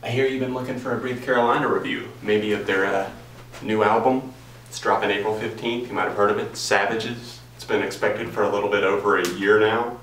I hear you've been looking for a Breathe Carolina review, maybe of their new album. It's dropping April 15th, you might have heard of it, Savages. It's been expected for a little bit over a year now.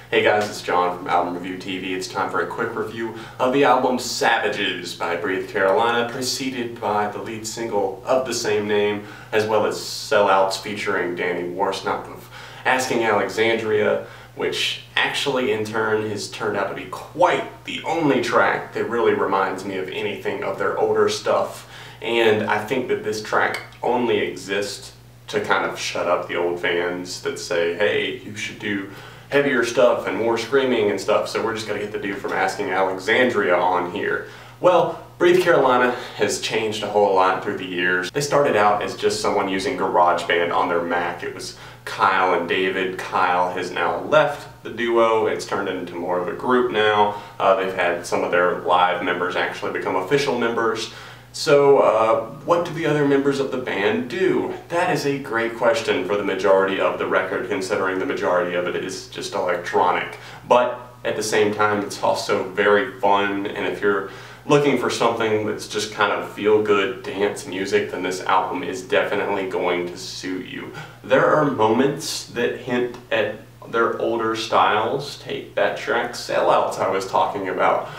Hey guys, it's John from Album Review TV. It's time for a quick review of the album Savages by Breathe Carolina, preceded by the lead single of the same name, as well as Sellouts featuring Danny Worsnop of Asking Alexandria, which actually in turn has turned out to be quite the only track that really reminds me of anything of their older stuff. And I think that this track only exists to kind of shut up the old fans that say, hey, you should do heavier stuff and more screaming and stuff, so we're just going to get the dude from Asking Alexandria on here. Well, Breathe Carolina has changed a whole lot through the years. They started out as just someone using GarageBand on their Mac. It was Kyle and David. Kyle has now left the duo. It's turned into more of a group now. They've had some of their live members actually become official members. So what do the other members of the band do? That is a great question for the majority of the record, considering the majority of it is just electronic. But at the same time, it's also very fun, and if you're looking for something that's just kind of feel-good dance music, then this album is definitely going to suit you. There are moments that hint at their older styles. Take that track Sellouts I was talking about.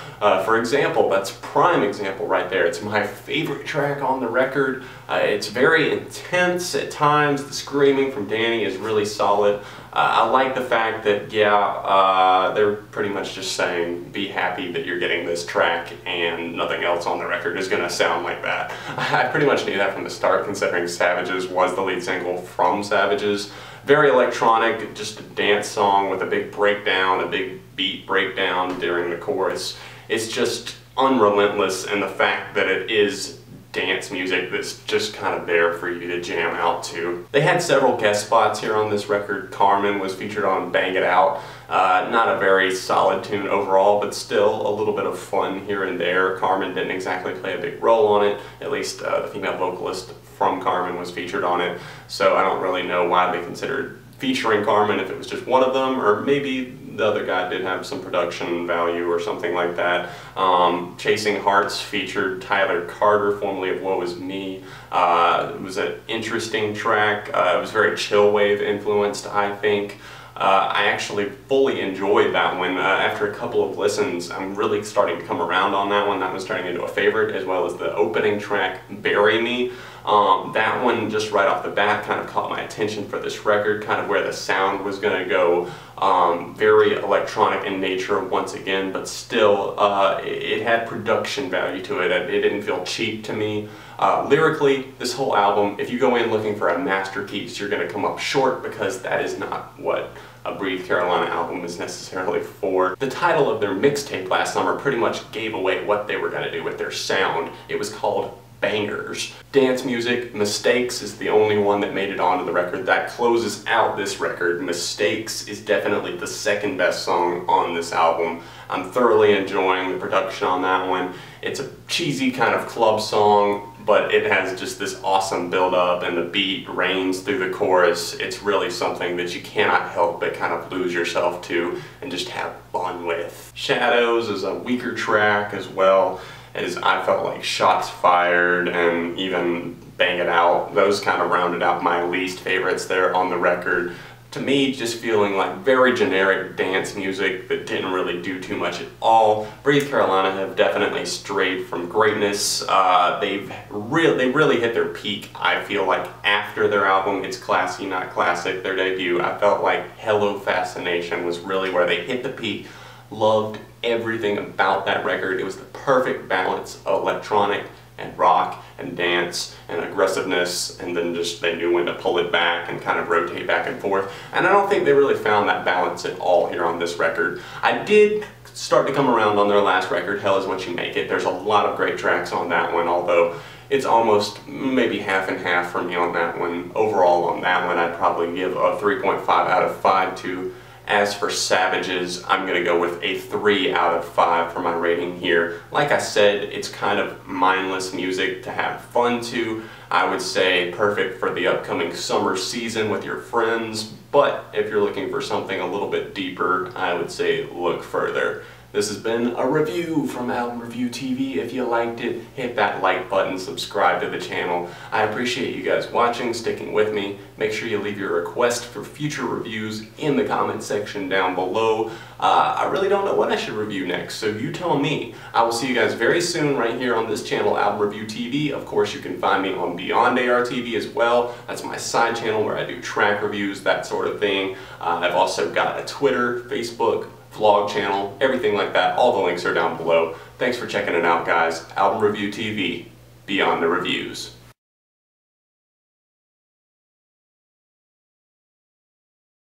For example, that's a prime example right there. It's my favorite track on the record. It's very intense at times. The screaming from Danny is really solid. I like the fact that, they're pretty much just saying, be happy that you're getting this track and nothing else on the record is going to sound like that. I pretty much knew that from the start, considering Savages was the lead single from Savages. Very electronic, just a dance song with a big breakdown, a big beat breakdown during the chorus. It's just unrelentless, and the fact that it is dance music that's just kind of there for you to jam out to. They had several guest spots here on this record. Carmen was featured on Bang It Out. Not a very solid tune overall, but still a little bit of fun here and there. Carmen didn't exactly play a big role on it. At least the female vocalist from Carmen was featured on it, so I don't really know why they considered featuring Carmen if it was just one of them, or maybe the other guy did have some production value or something like that. Chasing Hearts featured Tyler Carter, formerly of Woe Is Me. It was an interesting track. It was very chill wave influenced, I think. I actually fully enjoyed that one. After a couple of listens, I'm really starting to come around on that one. That was turning into a favorite, as well as the opening track, Bury Me. That one, just right off the bat, kind of caught my attention for this record, kind of where the sound was going to go. Very electronic in nature once again, but still it had production value to it. It didn't feel cheap to me. Lyrically, this whole album, if you go in looking for a masterpiece, you're going to come up short, because that is not what a Breathe Carolina album is necessarily for. The title of their mixtape last summer pretty much gave away what they were going to do with their sound. It was called Bangers. Dance music, Mistakes is the only one that made it onto the record. That closes out this record. Mistakes is definitely the second best song on this album. I'm thoroughly enjoying the production on that one. It's a cheesy kind of club song, but it has just this awesome build-up, and the beat reigns through the chorus. It's really something that you cannot help but kind of lose yourself to and just have fun with. Shadows is a weaker track, as well as I felt like Shots Fired and even Bang It Out. Those kind of rounded out my least favorites there on the record. To me, just feeling like very generic dance music that didn't really do too much at all. Breathe Carolina have definitely strayed from greatness. They really hit their peak, I feel like, after their album It's Classy Not Classic, their debut. I felt like Hello Fascination was really where they hit the peak. Loved everything about that record. It was the perfect balance of electronic and rock and dance and aggressiveness, and then just they knew when to pull it back and kind of rotate back and forth. And I don't think they really found that balance at all here on this record. I did start to come around on their last record, Hell Is What You Make It. There's a lot of great tracks on that one, although it's almost maybe half and half for me on that one. Overall on that one, I'd probably give a 3.5 out of 5 to. As for Savages, I'm going to go with a 3 out of 5 for my rating here. Like I said, it's kind of mindless music to have fun to. I would say perfect for the upcoming summer season with your friends, But if you're looking for something a little bit deeper, I would say look further. This has been a review from Album Review TV. If you liked it, hit that like button, subscribe to the channel. I appreciate you guys watching, sticking with me. Make sure you leave your request for future reviews in the comment section down below. I really don't know what I should review next, so you tell me. I will see you guys very soon right here on this channel, Album Review TV. Of course, you can find me on Beyond AR TV as well. That's my side channel where I do track reviews, that sort of thing. I've also got a Twitter, Facebook, vlog channel, everything like that. All the links are down below. Thanks for checking it out, guys. Album Review TV, Beyond the Reviews.